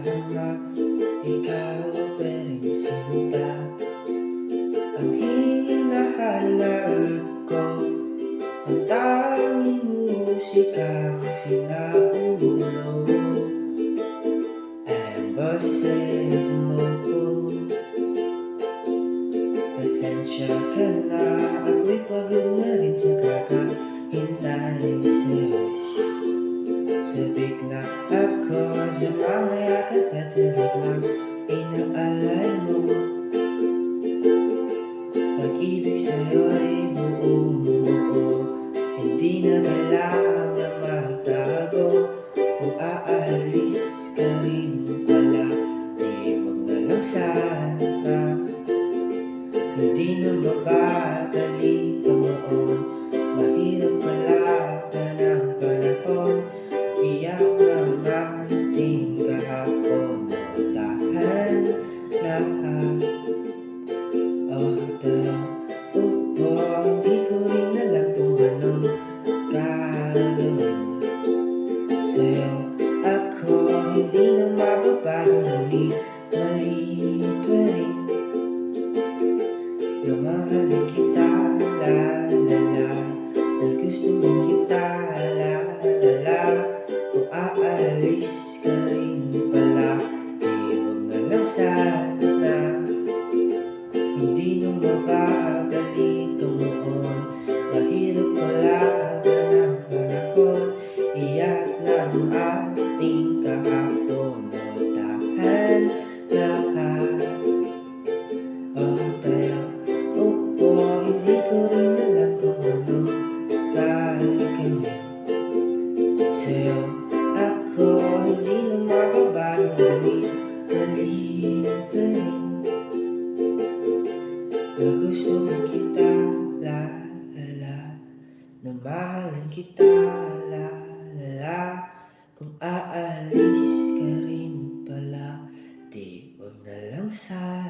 naman ikaw pa rin sinta. Ang hinahanap ko, ang tanging musikang sinaulo. Ang boses mo po, pasensya ka na, ako'y pagod na rin sa kakahintay sa'yo. Sabik na ako sa mga yakap at halik lang inaalay mo. Pag-ibig sa'yo'y buong buo, hindi na kailangan magtago. Kung aalis ka rin pala, di wag na lang sana. Hindi na mababalik ang noon, mahirap pala ka ng panahon. Iyak ng ating kahapon, dahan lahat. Tayo upo, hindi ko rin alam kung anong gagawin sa'yo. Ako hindi na mababago, ngunit mali pa rin. Namahalin kita, la la la, ay gusto mong kita, la la la. Kung aalis ka rin pala, di wag na lang sana. Hindi na mababalik ang noon, mahirap pala ka ng panahon. Iyak ng ating kahapon, dahan lahat. Tayo upo, hindi ko rin alam kung anong gagawin sa'yo. Ako hindi na mababago, ngunit mali pa rin. Na gusto mo kita, la la la, na mahalin kita, la la la. Kung aalis ka rin pala, di wag na lang sana.